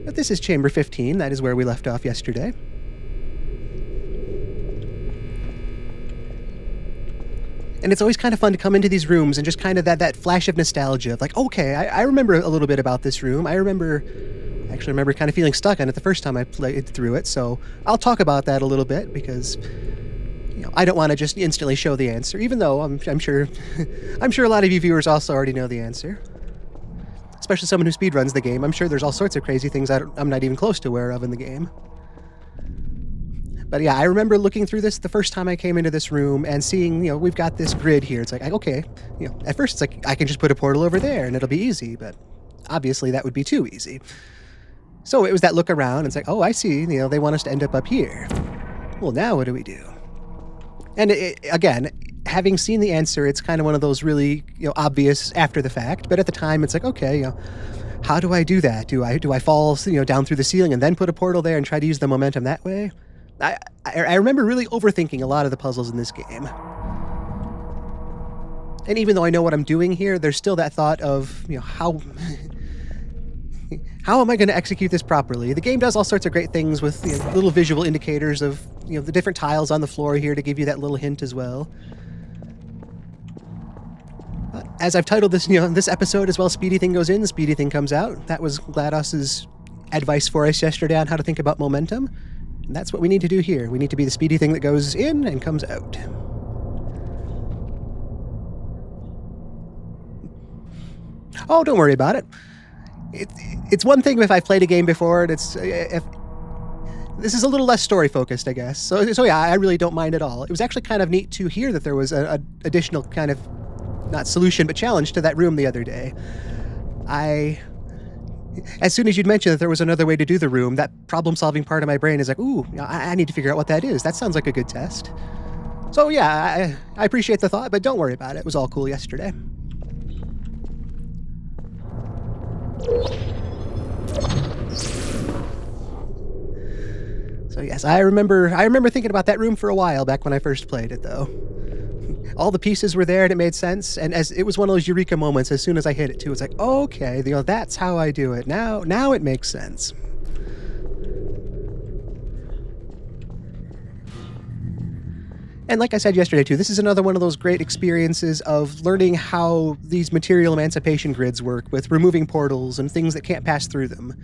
But this is chamber 15. That is where we left off yesterday. And it's always kind of fun to come into these rooms and just kind of that flash of nostalgia of like, okay, I remember a little bit about this room. I actually remember kind of feeling stuck on it the first time I played through it. So I'll talk about that a little bit because, I don't want to just instantly show the answer, even though I'm sure a lot of you viewers also already know the answer. Especially someone who speedruns the game. I'm sure there's all sorts of crazy things I'm not even close to aware of in the game. But yeah, I remember looking through this the first time I came into this room and seeing, we've got this grid here. It's like, okay, at first it's like, I can just put a portal over there and it'll be easy, but obviously that would be too easy. So it was that look around and it's like, oh, I see, they want us to end up here. Well, now what do we do? And again, having seen the answer, it's kind of one of those really, obvious after the fact, but at the time it's like, okay, how do I do that? Do I fall, down through the ceiling and then put a portal there and try to use the momentum that way? I remember really overthinking a lot of the puzzles in this game. And even though I know what I'm doing here, there's still that thought of, how am I going to execute this properly? The game does all sorts of great things with little visual indicators of, the different tiles on the floor here to give you that little hint as well. But as I've titled this, this episode as well, Speedy Thing Goes In, Speedy Thing Comes Out. That was GLaDOS's advice for us yesterday on how to think about momentum. And that's what we need to do here. We need to be the speedy thing that goes in and comes out. Oh, don't worry about it. It's one thing if I've played a game before, and this is a little less story focused, I guess. So yeah, I really don't mind at all. It was actually kind of neat to hear that there was an additional kind of, not solution, but challenge to that room the other day. As soon as you'd mentioned that there was another way to do the room, that problem-solving part of my brain is like, ooh, I need to figure out what that is. That sounds like a good test. So yeah, I appreciate the thought, but don't worry about it. It was all cool yesterday. So yes, I remember thinking about that room for a while back when I first played it, though. All the pieces were there and it made sense, and as it was one of those eureka moments as soon as I hit it too. It's like, okay, that's how I do it. Now it makes sense. And like I said yesterday too, this is another one of those great experiences of learning how these material emancipation grids work with removing portals and things that can't pass through them.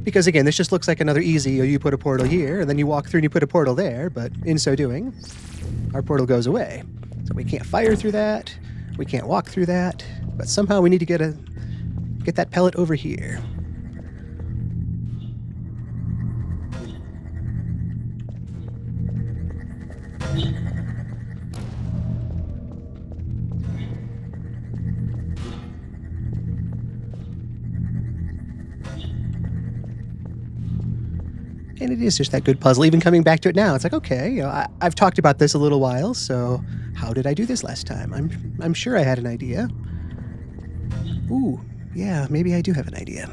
Because again, this just looks like another easy, you put a portal here, and then you walk through and you put a portal there, but in so doing, our portal goes away. So we can't fire through that, we can't walk through that, but somehow we need to get that pellet over here. And it is just that good puzzle. Even coming back to it now, it's like, okay, I've talked about this a little while, so how did I do this last time? I'm sure I had an idea. Ooh, yeah, maybe I do have an idea.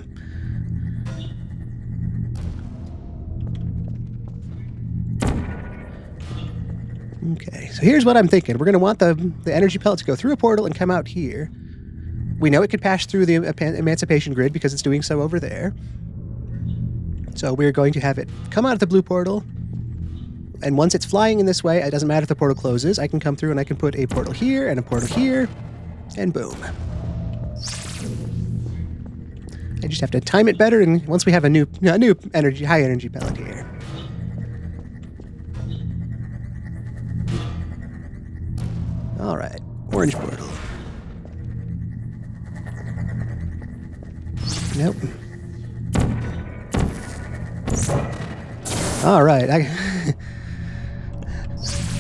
Okay, so here's what I'm thinking. We're going to want the energy pellet to go through a portal and come out here. We know it could pass through the emancipation grid because it's doing so over there. So we're going to have it come out of the blue portal, and once it's flying in this way, it doesn't matter if the portal closes, I can come through and I can put a portal here and a portal here, and boom. I just have to time it better, and once we have a new high energy pellet here. All right, orange portal. Nope. All right.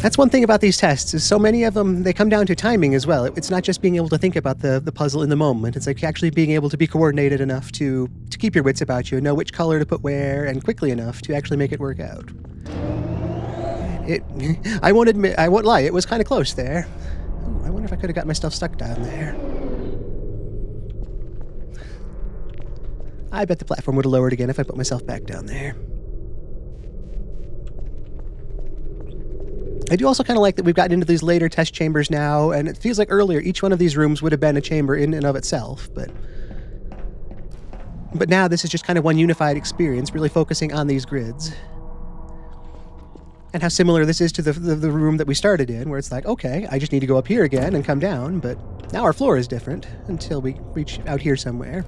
That's one thing about these tests, is so many of them, they come down to timing as well. It's not just being able to think about the puzzle in the moment. It's like actually being able to be coordinated enough to keep your wits about you and know which color to put where, and quickly enough to actually make it work out. I won't lie, it was kind of close there. Ooh, I wonder if I could have got myself stuck down there. I bet the platform would have lowered again if I put myself back down there. I do also kind of like that we've gotten into these later test chambers now, and it feels like earlier each one of these rooms would have been a chamber in and of itself, but But now this is just kind of one unified experience, really focusing on these grids. And how similar this is to the room that we started in, where it's like, okay, I just need to go up here again and come down, but now our floor is different until we reach out here somewhere.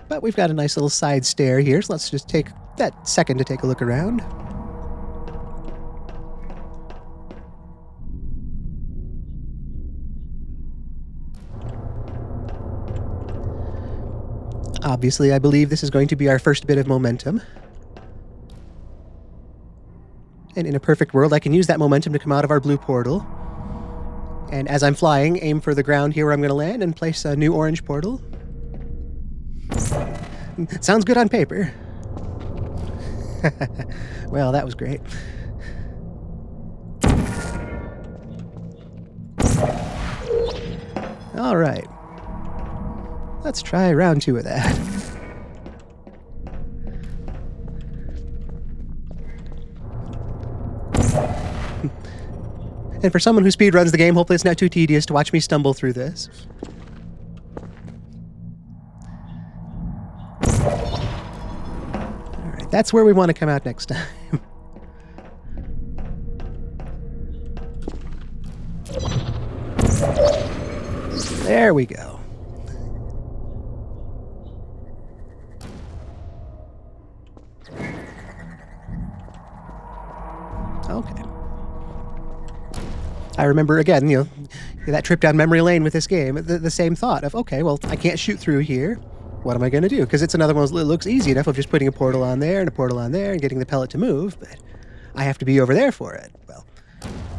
But we've got a nice little side stair here, so let's just take that second to take a look around. Obviously, I believe this is going to be our first bit of momentum. And in a perfect world, I can use that momentum to come out of our blue portal. And as I'm flying, aim for the ground here where I'm going to land and place a new orange portal. Sounds good on paper. Well, that was great. All right. Let's try round 2 of that. And for someone who speedruns the game, hopefully it's not too tedious to watch me stumble through this. Alright, that's where we want to come out next time. There we go. Okay. I remember, again, that trip down memory lane with this game, the same thought of, okay, well, I can't shoot through here. What am I going to do? Because it's another one that looks easy enough of just putting a portal on there and a portal on there and getting the pellet to move, but I have to be over there for it. Well,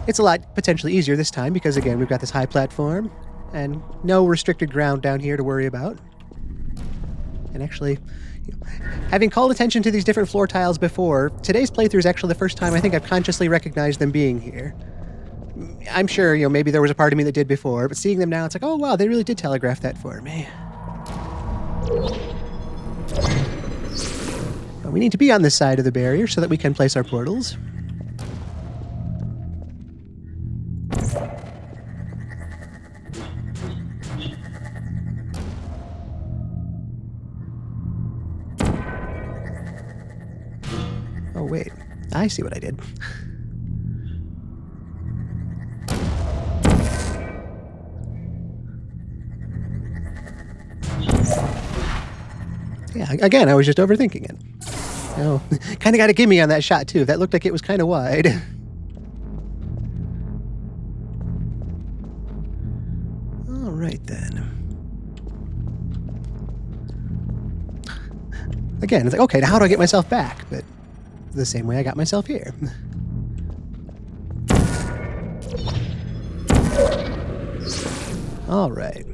it's a lot potentially easier this time because, again, we've got this high platform and no restricted ground down here to worry about. And actually, having called attention to these different floor tiles before, today's playthrough is actually the first time I think I've consciously recognized them being here. I'm sure, maybe there was a part of me that did before, but seeing them now, it's like, oh, wow, they really did telegraph that for me. But we need to be on this side of the barrier so that we can place our portals. Oh, wait. I see what I did. Yeah, again, I was just overthinking it. Oh, kind of got a gimme on that shot, too. That looked like it was kind of wide. All right, then. Again, it's like, okay, now how do I get myself back? But the same way I got myself here. All right.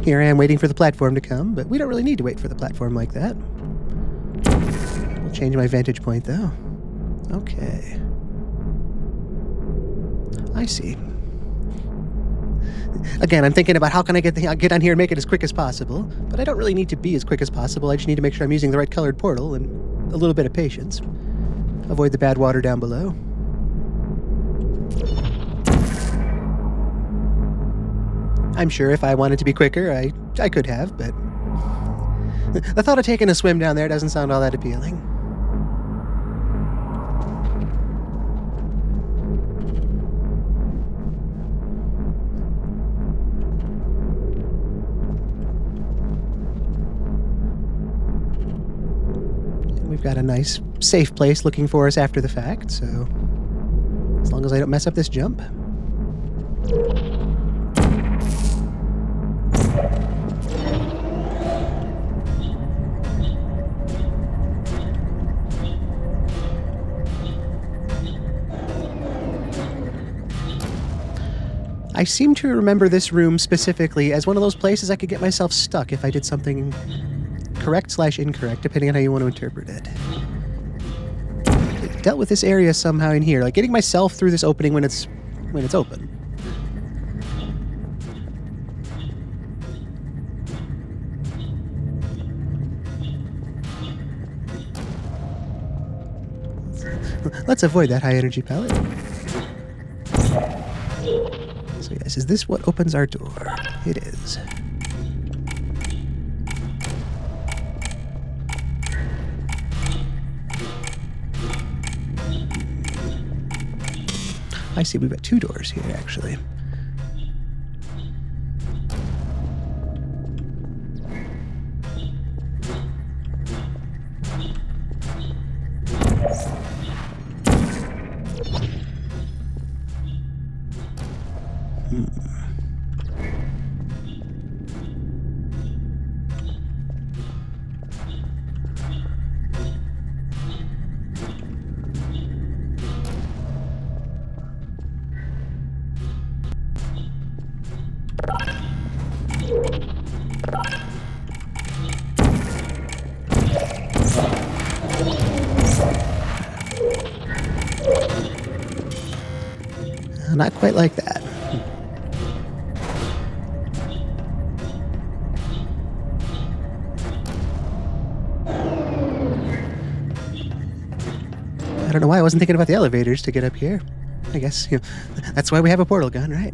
Here I am waiting for the platform to come, but we don't really need to wait for the platform like that. We'll change my vantage point, though. Okay. I see. Again, I'm thinking about how can I get on here and make it as quick as possible, but I don't really need to be as quick as possible. I just need to make sure I'm using the right colored portal and a little bit of patience. Avoid the bad water down below. I'm sure if I wanted to be quicker, I could have, but the thought of taking a swim down there doesn't sound all that appealing. And we've got a nice, safe place looking for us after the fact, so as long as I don't mess up this jump. I seem to remember this room specifically as one of those places I could get myself stuck if I did something correct/incorrect, depending on how you want to interpret it. It dealt with this area somehow in here, like getting myself through this opening when it's open. Let's avoid that high energy pellet. So yes, is this what opens our door? It is. I see, we've got 2 doors here, actually. Not quite like that. I don't know why I wasn't thinking about the elevators to get up here. I guess, that's why we have a portal gun, right?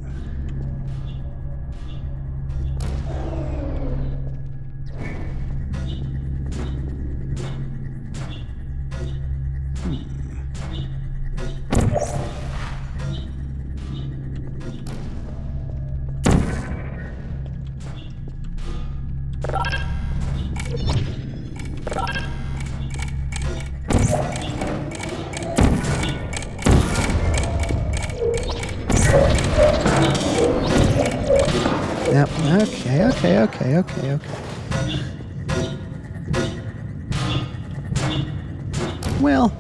Yep. Okay. Well.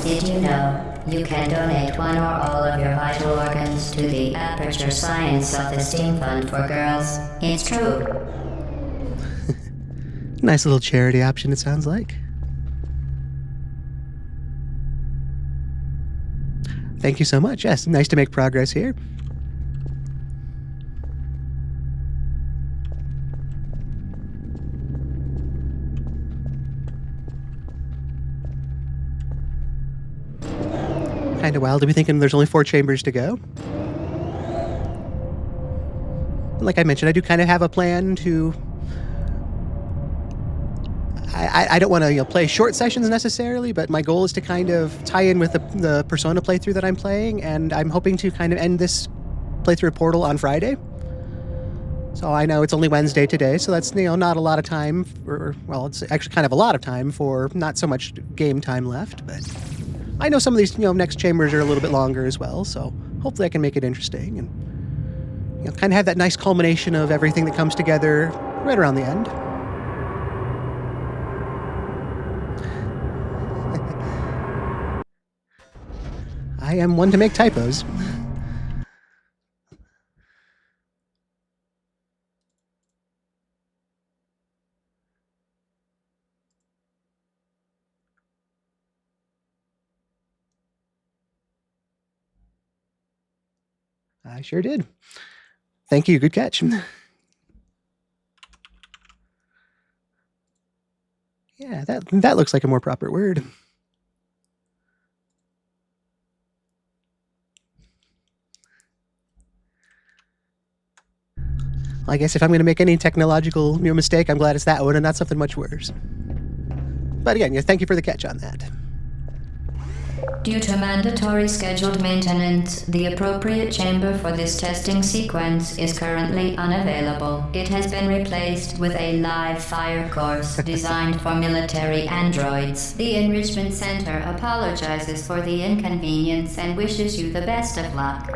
Did you know you can donate one or all of your vital organs to the Aperture Science Self-Esteem Fund for Girls? It's true. Nice little charity option, it sounds like. Thank you so much. Yes, nice to make progress here. Kind of wild to be thinking there's only 4 chambers to go. Like I mentioned, I do kind of have a plan to... I don't want to play short sessions necessarily, but my goal is to kind of tie in with the Persona playthrough that I'm playing, and I'm hoping to kind of end this playthrough of Portal on Friday. So I know it's only Wednesday today, so that's not a lot of time, well, it's actually kind of a lot of time for not so much game time left, but... I know some of these, next chambers are a little bit longer as well, so hopefully I can make it interesting and, kind of have that nice culmination of everything that comes together right around the end. I am one to make typos. I sure did. Thank you. Good catch. Yeah, that looks like a more proper word. I guess if I'm going to make any technological mistake, I'm glad it's that one and not something much worse. But again, thank you for the catch on that. Due to mandatory scheduled maintenance, the appropriate chamber for this testing sequence is currently unavailable. It has been replaced with a live fire course designed for military androids. The Enrichment Center apologizes for the inconvenience and wishes you the best of luck.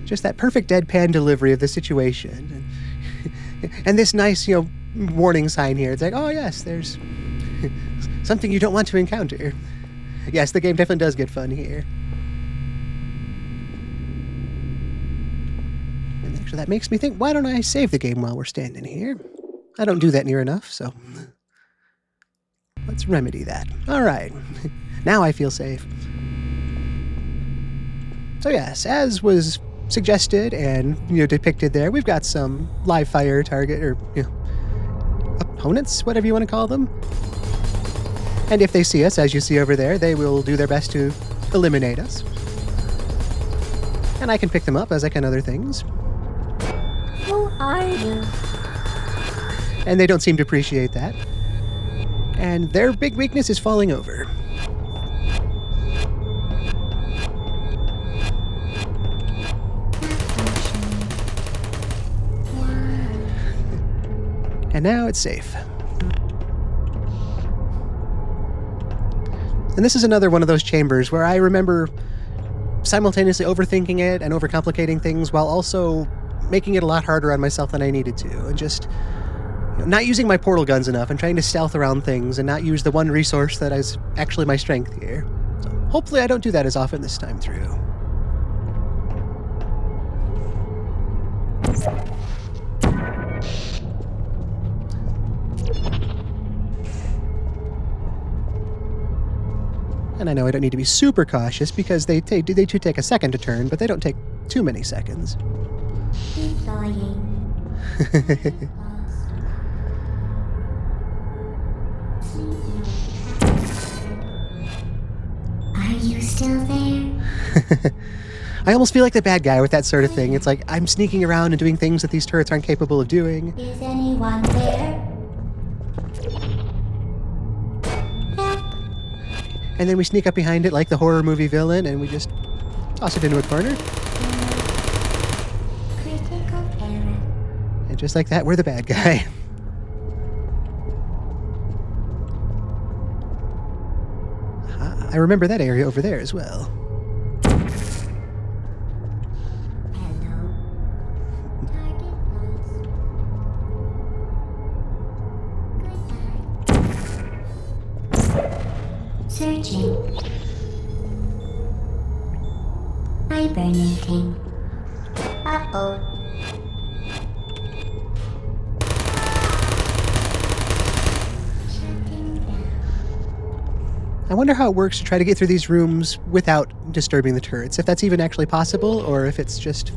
Just that perfect deadpan delivery of the situation. And this nice, warning sign here. It's like, oh yes, there's something you don't want to encounter. Yes, the game definitely does get fun here. And Actually, that makes me think, why don't I save the game while we're standing here? I don't do that near enough, so let's remedy that. All right. Now I feel safe. So yes, as was suggested and depicted there, we've got some live fire target or opponents, whatever you want to call them. And if they see us, as you see over there, they will do their best to eliminate us. And I can pick them up as I can other things. Who are you? And they don't seem to appreciate that. And their big weakness is falling over. And now it's safe. And this is another one of those chambers where I remember simultaneously overthinking it and overcomplicating things while also making it a lot harder on myself than I needed to. And just not using my portal guns enough and trying to stealth around things and not use the one resource that is actually my strength here. So hopefully I don't do that as often this time through. And I know I don't need to be super cautious because they too take a second to turn, but they don't take too many seconds. Keep lying. Are you still there? I almost feel like the bad guy with that sort of thing. It's like I'm sneaking around and doing things that these turrets aren't capable of doing. Is anyone there? And then we sneak up behind it like the horror movie villain and we just toss it into a corner. Critical error. And just like that, we're the bad guy. I remember that area over there as well. Hello. Target lost. Goodbye. Searching. Hibernating. Uh-oh. Shutting down. I wonder how it works to try to get through these rooms without disturbing the turrets. If that's even actually possible, or if it's just...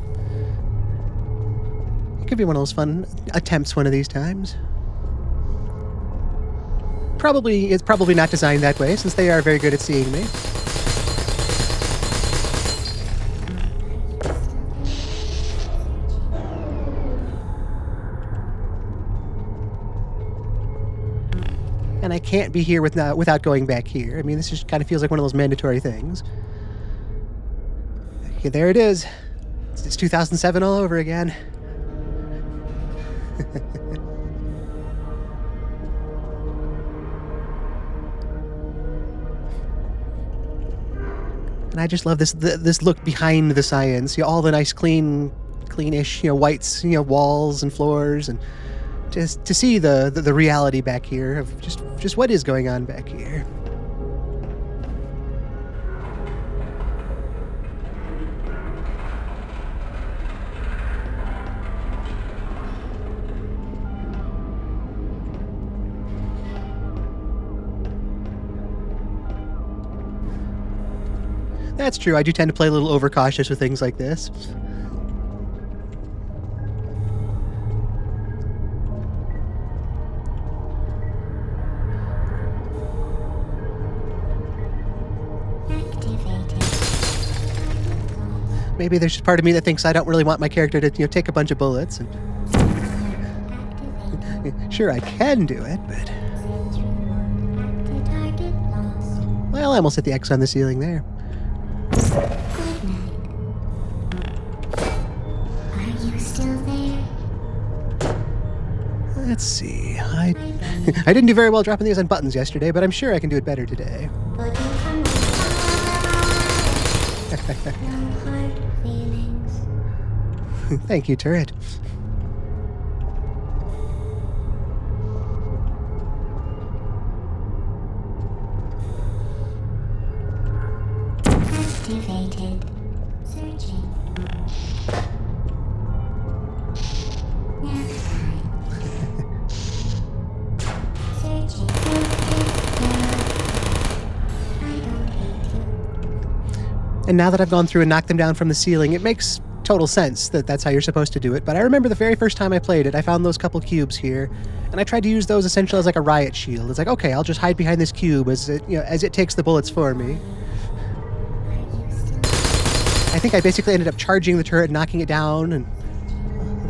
It could be one of those fun attempts one of these times. It's probably not designed that way, since they are very good at seeing me. And I can't be here without going back here. I mean, this just kind of feels like one of those mandatory things. Okay, there it is. It's 2007 all over again. And I just love this look behind the science. All the nice, cleanish, whites, walls and floors, and just to see the reality back here of just what is going on back here. That's true. I do tend to play a little overcautious with things like this. Activated. Maybe there's just part of me that thinks I don't really want my character to take a bunch of bullets. And Activated. sure, I can do it, but Target lost. well, I almost hit the X on the ceiling there. Good night. Are you still there? Let's see. I didn't do very well dropping these on buttons yesterday, but I'm sure I can do it better today. But you come no hard feelings. Thank you, turret. Activated. Searching. And now that I've gone through and knocked them down from the ceiling, it makes total sense that that's how you're supposed to do it. But I remember the very first time I played it, I found those couple cubes here, and I tried to use those essentially as like a riot shield. It's like, okay, I'll just hide behind this cube as it takes the bullets for me. I think I basically ended up charging the turret, knocking it down, and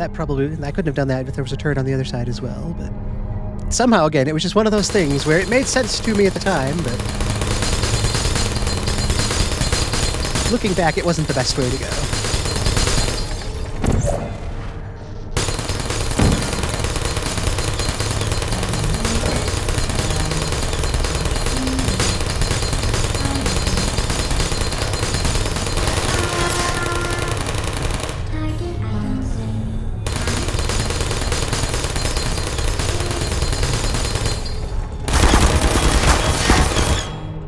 I couldn't have done that if there was a turret on the other side as well. But somehow, again, it was just one of those things where it made sense to me at the time, but looking back, it wasn't the best way to go.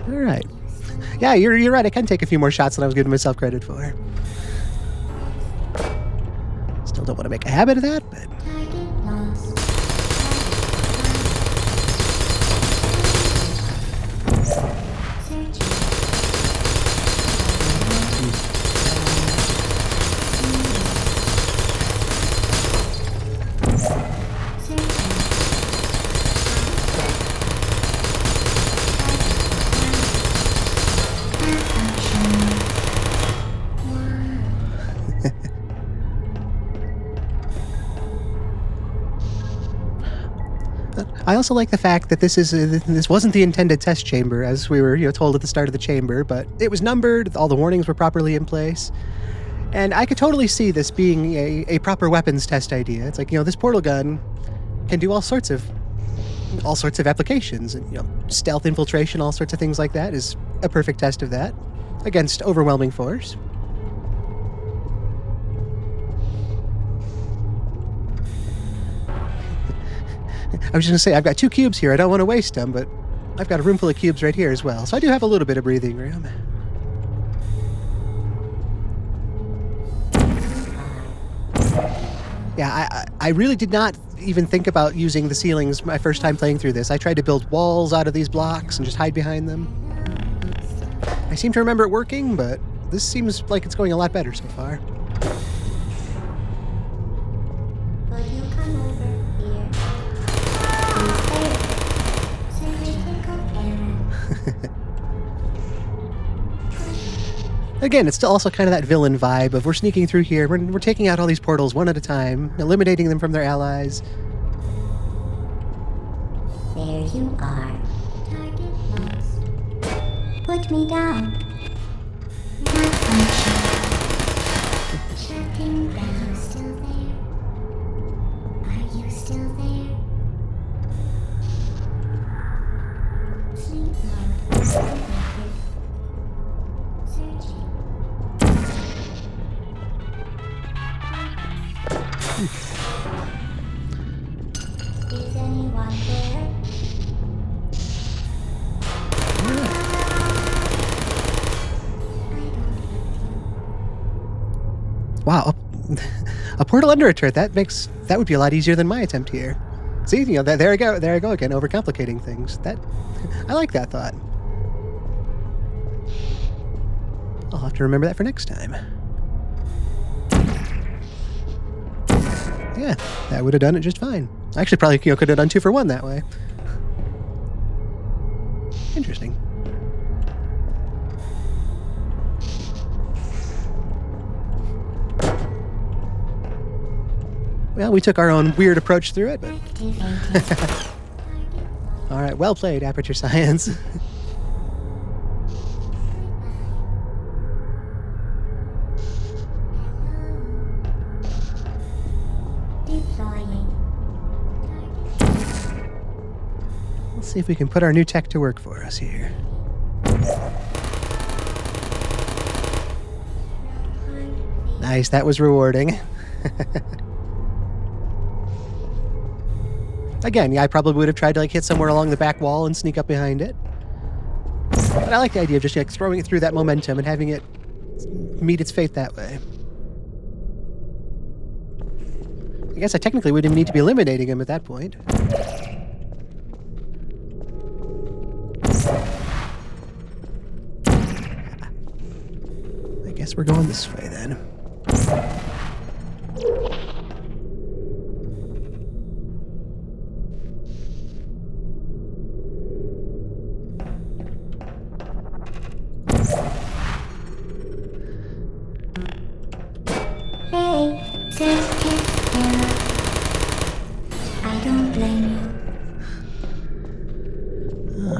Alright. Yeah, you're right. I can take a few more shots than I was giving myself credit for. Still don't want to make a habit of that, but... Target lost. Searching. I also like the fact that this wasn't the intended test chamber, as we were told at the start of the chamber, but it was numbered, all the warnings were properly in place, and I could totally see this being a proper weapons test idea. It's like, this portal gun can do all sorts of applications, and stealth infiltration, all sorts of things like that is a perfect test of that against overwhelming force. I was just going to say, I've got 2 cubes here. I don't want to waste them, but I've got a room full of cubes right here as well. So I do have a little bit of breathing room. Yeah, I really did not even think about using the ceilings my first time playing through this. I tried to build walls out of these blocks and just hide behind them. I seem to remember it working, but this seems like it's going a lot better so far. Will you come over here? Please so we can compare it. Again, it's still also kind of that villain vibe of we're sneaking through here, we're taking out all these portals one at a time, eliminating them from their allies. There you are. Target lost. Put me down. Malfunction. Shutting down. Are you still there? Are you still there? Sleep mode. Searching. Is anyone there? Wow, a portal under a turret, that would be a lot easier than my attempt here. See, there I go again, overcomplicating things. I like that thought. I'll have to remember that for next time. Yeah, that would have done it just fine. Actually, probably could have done 2 for 1 that way. Interesting. Well, we took our own weird approach through it, but... Activated. All right, well played, Aperture Science. Deploying. Let's see if we can put our new tech to work for us here. Nice, that was rewarding. Again, yeah, I probably would have tried to hit somewhere along the back wall and sneak up behind it. But I like the idea of just throwing it through that momentum and having it meet its fate that way. I guess I technically wouldn't even need to be eliminating him at that point. Guess we're going this way then. Hey, says Kit. I don't blame you.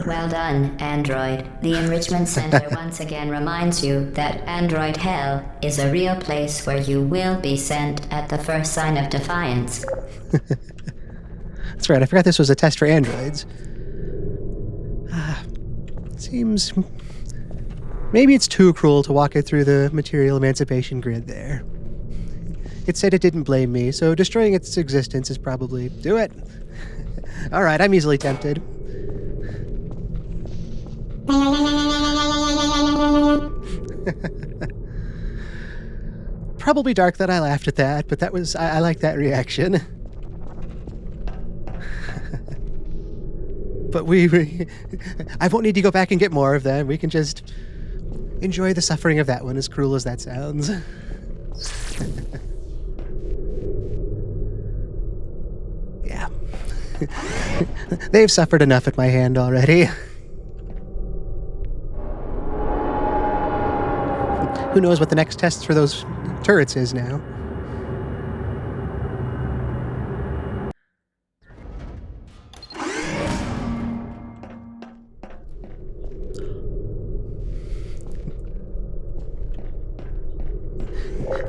Well done, Android. The Enrichment Center once again reminds you that Android Hell is a real place where you will be sent at the first sign of defiance. That's right, I forgot this was a test for androids. Seems... maybe it's too cruel to walk it through the material emancipation grid there. It said it didn't blame me, so destroying its existence is probably... do it! Alright, I'm easily tempted. Probably dark that I laughed at that, but that was... I like that reaction. But I won't need to go back and get more of them. We can just enjoy the suffering of that one, as cruel as that sounds. Yeah. They've suffered enough at my hand already. Who knows what the next test for those turrets is now.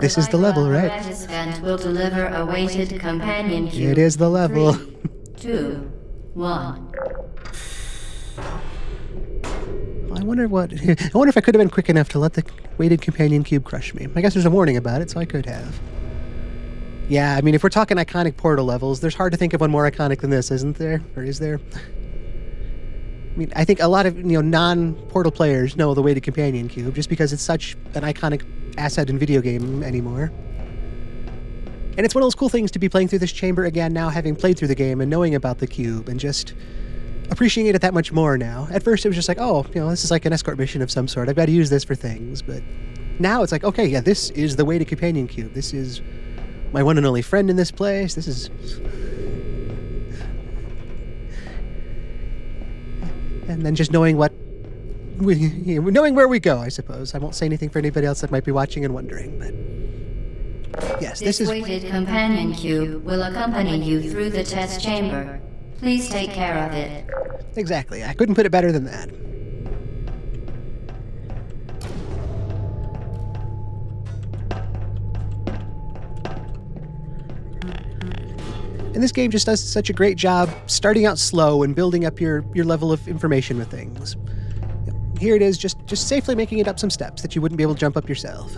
This is the level, right? Apparatus vent will deliver a weighted companion cube. It is the level. 3, 2, 1. I wonder if I could have been quick enough to let the weighted companion cube crush me. I guess there's a warning about it, so I could have. Yeah, I mean, if we're talking iconic Portal levels, there's hard to think of one more iconic than this, isn't there? Or is there? I mean, I think a lot of non-Portal players know the weighted companion cube just because it's such an iconic asset in video game anymore. And it's one of those cool things to be playing through this chamber again now, having played through the game and knowing about the cube and just appreciating it that much more now. At first it was just like, oh, this is like an escort mission of some sort. I've got to use this for things. But now it's like, okay, yeah, this is the weighted companion cube. This is my one and only friend in this place. This is... And then just knowing knowing where we go, I suppose. I won't say anything for anybody else that might be watching and wondering, but yes, this is... weighted companion cube will accompany you through the test chamber. Please take care of it. Exactly. I couldn't put it better than that. And this game just does such a great job starting out slow and building up your level of information with things. Here it is, just safely making it up some steps that you wouldn't be able to jump up yourself.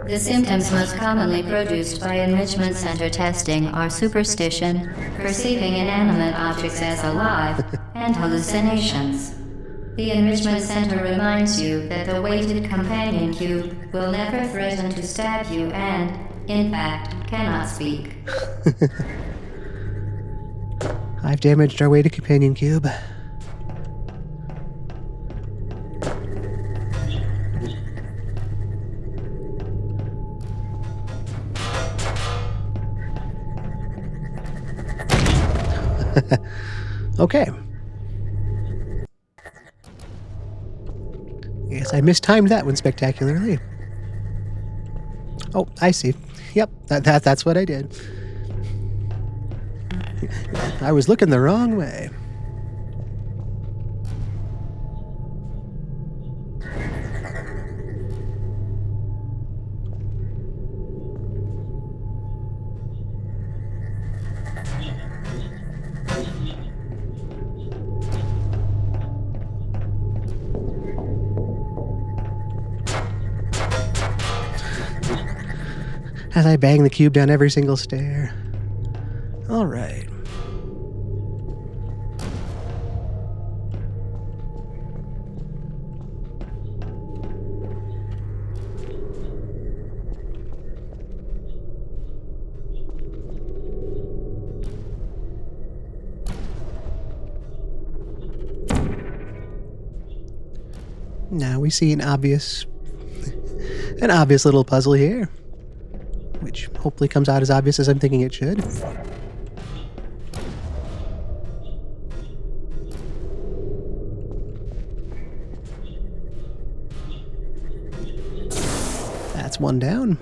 The symptoms most commonly produced by enrichment center testing are superstition, perceiving inanimate objects as alive, and hallucinations. The enrichment center reminds you that the weighted companion cube will never threaten to stab you and, in fact, cannot speak. I've damaged our weighted companion cube. Okay. Yes, I mistimed that one spectacularly. Oh, I see. Yep, that's what I did. I was looking the wrong way. As I bang the cube down every single stair. All right. Now we see an obvious little puzzle here, which hopefully comes out as obvious as I'm thinking it should. That's one down.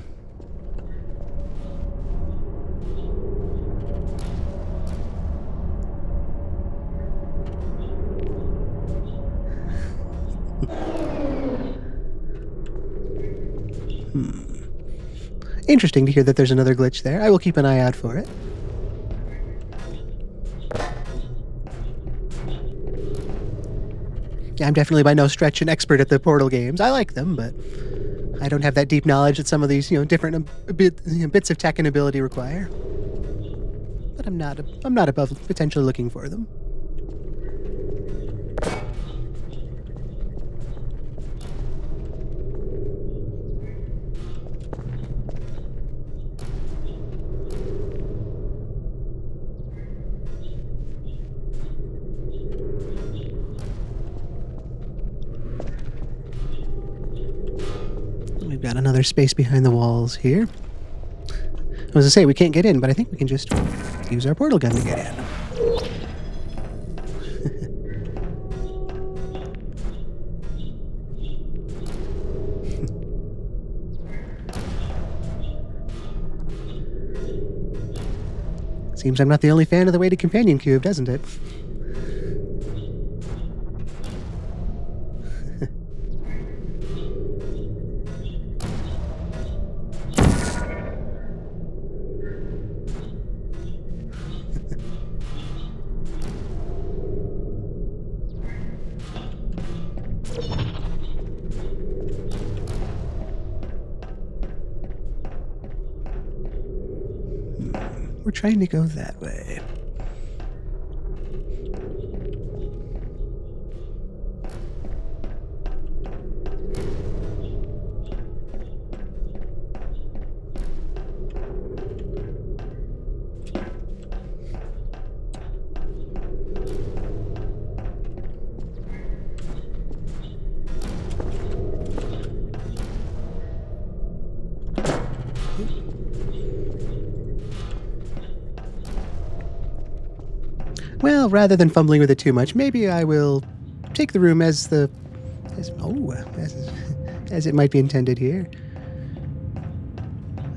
Interesting to hear that there's another glitch there. I will keep an eye out for it. Yeah, I'm definitely by no stretch an expert at the Portal games. I like them, but I don't have that deep knowledge that some of these, different bits of tech and ability require. But I'm not above potentially looking for them. We've got another space behind the walls here. I was gonna say we can't get in, but I think we can just use our portal gun to get in. Seems I'm not the only fan of the weighted companion cube, doesn't it? We're trying to go that way. Well, rather than fumbling with it too much, maybe I will take the room as it might be intended here.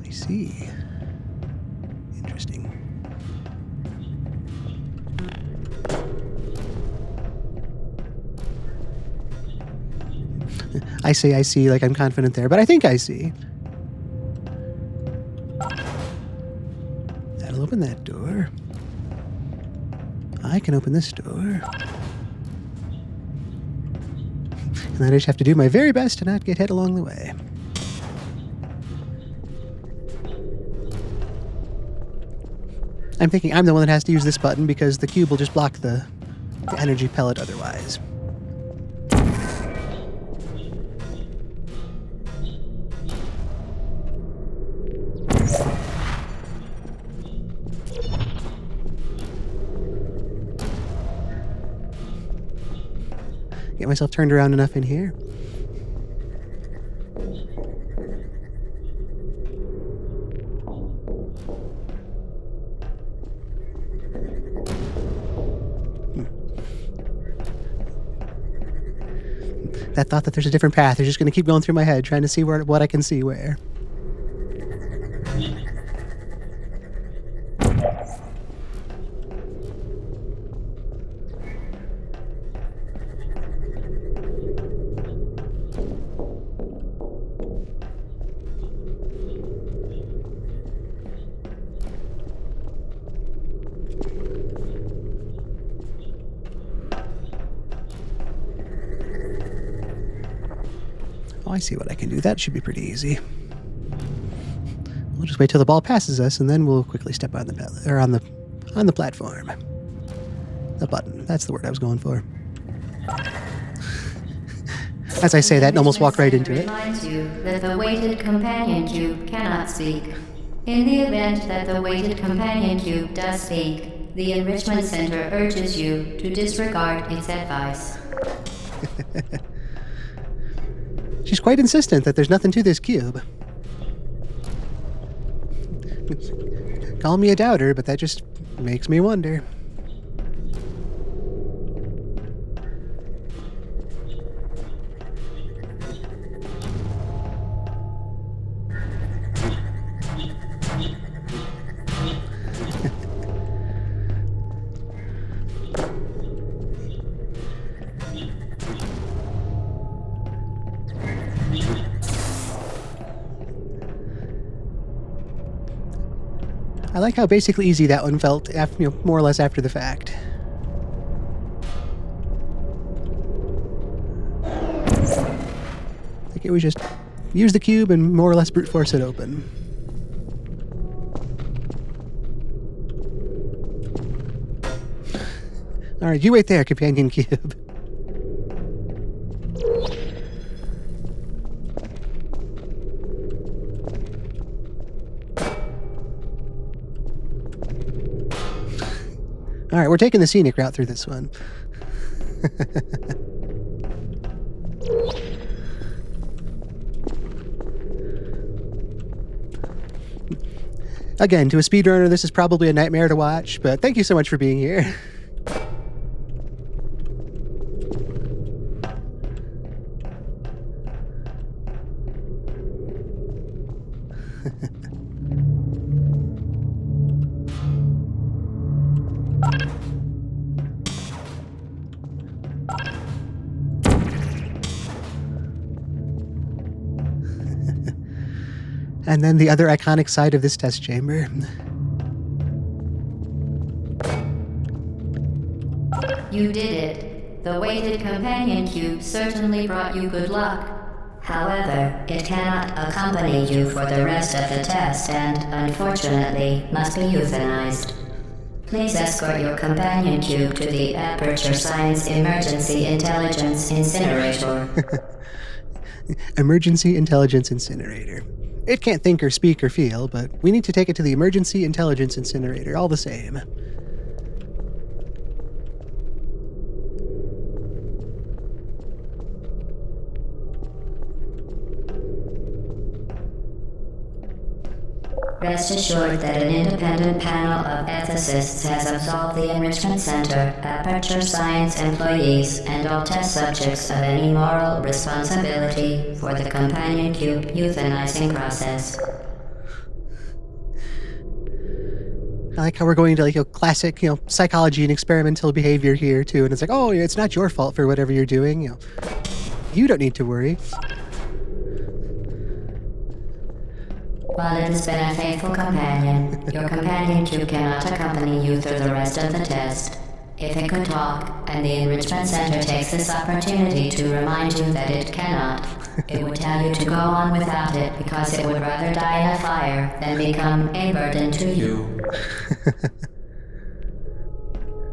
I see. Interesting. I say I see like I'm confident there, but I think I see. That'll open that door. I can open this door. And then I just have to do my very best to not get hit along the way. I'm thinking I'm the one that has to use this button because the cube will just block the energy pellet otherwise. Get myself turned around enough in here. That thought that there's a different path is just going to keep going through my head, trying to see what I can see where. Oh, I see what I can do. That should be pretty easy. We'll just wait till the ball passes us, and then we'll quickly step on the platform. The button. That's the word I was going for. As I say that, and almost walk right into it. Reminds you that the weighted companion cube cannot speak. In the event that the weighted companion cube does speak, the Enrichment Center urges you to disregard its advice. just quite insistent that there's nothing to this cube. Call me a doubter, but that just makes me wonder. I like how basically easy that one felt, more or less after the fact. Like it was just use the cube and more or less brute force it open. Alright, you wait there, companion cube. Alright, we're taking the scenic route through this one. Again, to a speedrunner, this is probably a nightmare to watch, but thank you so much for being here. And then the other iconic side of this test chamber. You did it. The weighted companion cube certainly brought you good luck. However, it cannot accompany you for the rest of the test and, unfortunately, must be euthanized. Please escort your companion cube to the Aperture Science Emergency Intelligence Incinerator. Emergency Intelligence Incinerator. It can't think or speak or feel, but we need to take it to the Emergency Intelligence Incinerator all the same. Rest assured that an independent panel of ethicists has absolved the Enrichment Center, Aperture Science employees, and all test subjects of any moral responsibility for the companion cube euthanizing process. I like how we're going to classic, psychology and experimental behavior here too, and it's like, oh, it's not your fault for whatever you're doing. You don't need to worry. While it has been a faithful companion, your companion cube cannot accompany you through the rest of the test. If it could talk, and the Enrichment Center takes this opportunity to remind you that it cannot, it would tell you to go on without it because it would rather die in a fire than become a burden to you.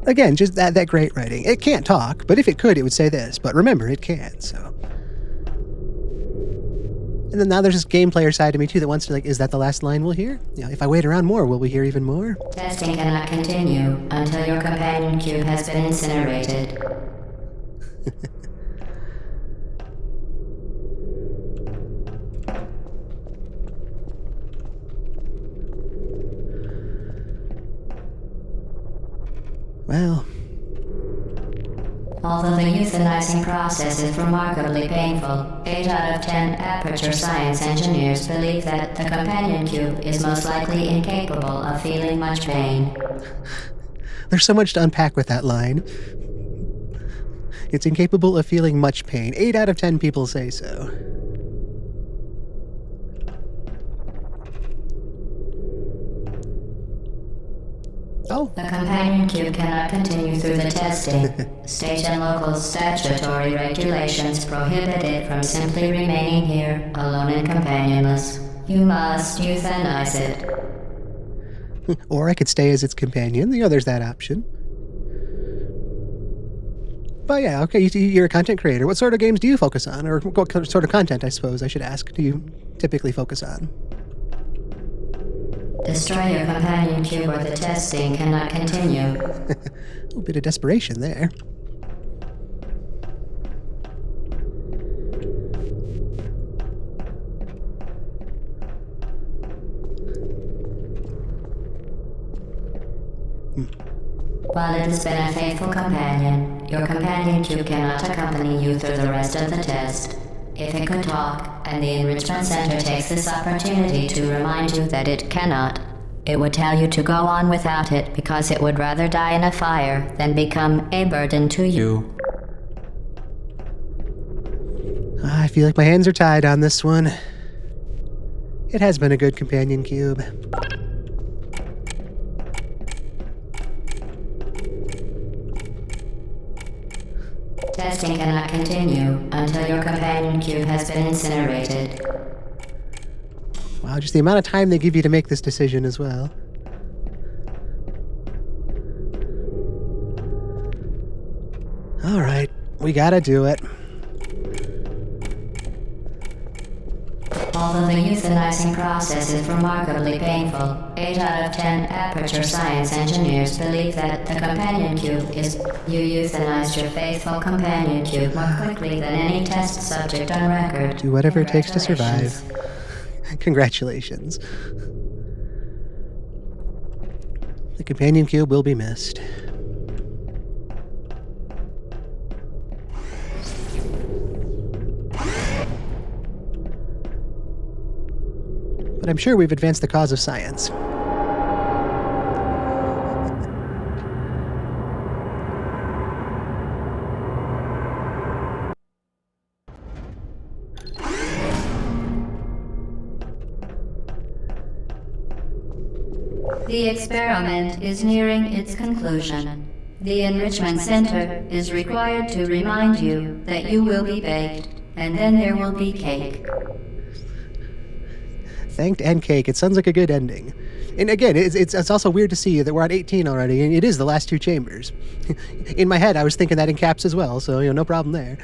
Again, just that great writing. It can't talk, but if it could, it would say this. But remember, it can, so... And then now there's this game player side to me too that wants to is that the last line we'll hear? If I wait around more, will we hear even more? Testing cannot continue until your companion cube has been incinerated. Well... Although the euthanizing process is remarkably painful, 8 out of 10 Aperture Science engineers believe that the companion cube is most likely incapable of feeling much pain. There's so much to unpack with that line. It's incapable of feeling much pain. 8 out of 10 people say so. Oh. The companion cube cannot continue through the testing. State and local statutory regulations prohibit it from simply remaining here, alone and companionless. You must euthanize it. Or I could stay as its companion. There's that option. But yeah, okay, you're a content creator. What sort of games do you focus on? Or what sort of content, I suppose I should ask, do you typically focus on? Destroy your companion cube or the testing cannot continue. A little bit of desperation there. While it has been a faithful companion, your companion cube cannot accompany you through the rest of the test. If it could talk, and the Enrichment Center takes this opportunity to remind you that it cannot, it would tell you to go on without it because it would rather die in a fire than become a burden to you. I feel like my hands are tied on this one. It has been a good companion cube. Testing cannot continue until your companion cube has been incinerated. Wow, just the amount of time they give you to make this decision as well. All right, we gotta do it. Although the euthanizing process is remarkably painful, 8 out of 10 Aperture Science engineers believe that the companion cube is... You euthanized your faithful companion cube more quickly than any test subject on record. Do whatever it takes to survive. Congratulations. The companion cube will be missed. But I'm sure we've advanced the cause of science. The experiment is nearing its conclusion. The Enrichment Center is required to remind you that you will be baked, and then there will be cake. Thanked and cake. It sounds like a good ending. And again, it's also weird to see that we're at 18 already, and it is the last 2 chambers. In my head, I was thinking that in caps as well, so no problem there.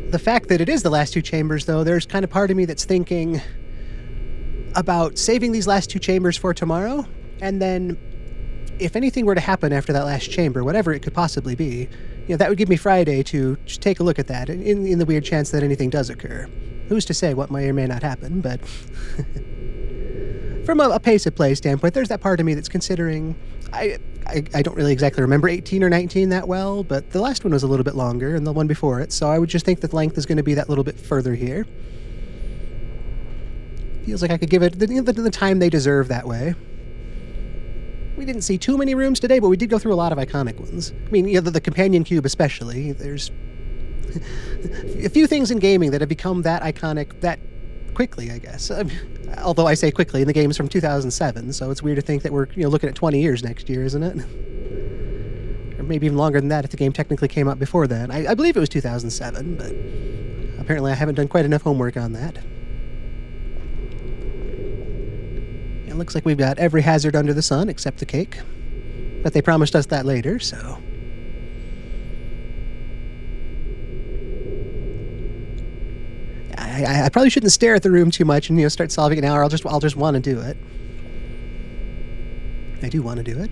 The fact that it is the last 2 chambers, though, there's kind of part of me that's thinking about saving these last 2 chambers for tomorrow, and then if anything were to happen after that last chamber, whatever it could possibly be, that would give me Friday to just take a look at that, in the weird chance that anything does occur. Who's to say what may or may not happen, but from a pace of play standpoint, there's that part of me that's considering... I don't really exactly remember 18 or 19 that well, but the last one was a little bit longer, and the one before it, so I would just think that the length is going to be that little bit further here. Feels like I could give it the time they deserve that way. We didn't see too many rooms today, but we did go through a lot of iconic ones. I mean, the companion cube especially. There's a few things in gaming that have become that iconic that quickly, I guess. Although I say quickly, and the game's from 2007, so it's weird to think that we're looking at 20 years next year, isn't it? Or maybe even longer than that if the game technically came out before then. I believe it was 2007, but apparently I haven't done quite enough homework on that. It looks like we've got every hazard under the sun except the cake. But they promised us that later, so... I probably shouldn't stare at the room too much and start solving it now, or I'll just want to do it. I do want to do it,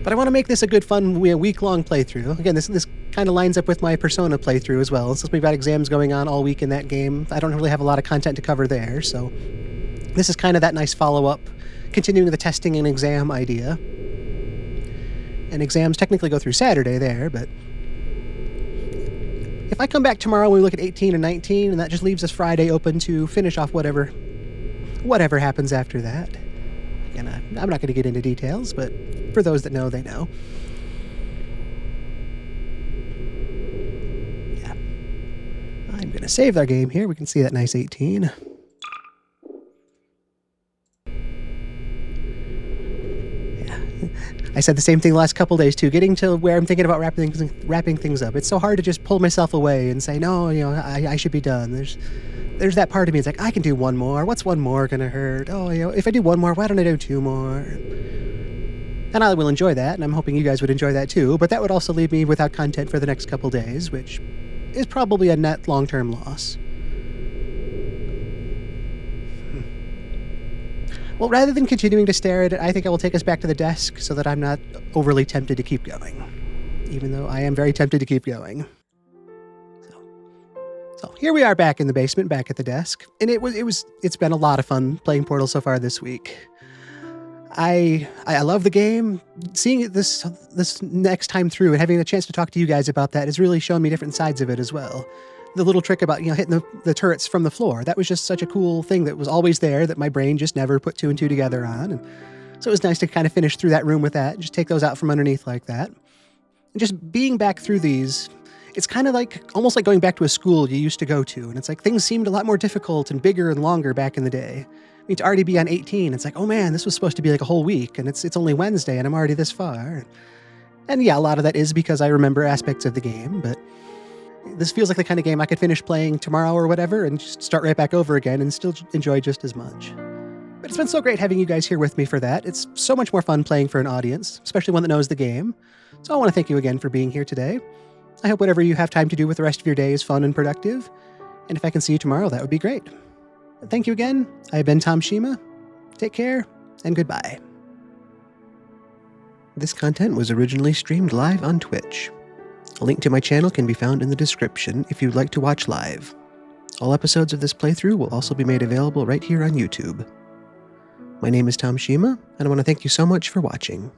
but I want to make this a good, fun, week-long playthrough. Again, this kind of lines up with my Persona playthrough as well. Since we've got exams going on all week in that game, I don't really have a lot of content to cover there, so this is kind of that nice follow-up, continuing the testing and exam idea. And exams technically go through Saturday there, but if I come back tomorrow and we look at 18 and 19, and that just leaves us Friday open to finish off whatever happens after that. And I'm not going to get into details, but for those that know, they know. Yeah. I'm going to save our game here. We can see that nice 18. I said the same thing the last couple days too, getting to where I'm thinking about wrapping things up. It's so hard to just pull myself away and say, no, I should be done. There's that part of me that's like, I can do one more. What's one more gonna hurt? Oh, if I do one more, why don't I do 2 more? And I will enjoy that, and I'm hoping you guys would enjoy that too, but that would also leave me without content for the next couple days, which is probably a net long-term loss. Well, rather than continuing to stare at it, I think I will take us back to the desk so that I'm not overly tempted to keep going. Even though I am very tempted to keep going. So here we are back in the basement, back at the desk. And it's been a lot of fun playing Portal so far this week. I love the game. Seeing it this next time through and having the chance to talk to you guys about that has really shown me different sides of it as well. The little trick about, hitting the turrets from the floor, that was just such a cool thing that was always there that my brain just never put two and two together on. And so it was nice to kind of finish through that room with that, just take those out from underneath like that. And just being back through these, it's kind of like, almost like going back to a school you used to go to. And it's like things seemed a lot more difficult and bigger and longer back in the day. I mean, to already be on 18, it's like, oh man, this was supposed to be like a whole week, and it's only Wednesday, and I'm already this far. And yeah, a lot of that is because I remember aspects of the game, but this feels like the kind of game I could finish playing tomorrow or whatever and just start right back over again and still enjoy just as much. But it's been so great having you guys here with me for that. It's so much more fun playing for an audience, especially one that knows the game. So I want to thank you again for being here today. I hope whatever you have time to do with the rest of your day is fun and productive. And if I can see you tomorrow, that would be great. Thank you again. I've been Tom Shima. Take care, and goodbye. This content was originally streamed live on Twitch. A link to my channel can be found in the description if you'd like to watch live. All episodes of this playthrough will also be made available right here on YouTube. My name is Tom Shima, and I want to thank you so much for watching.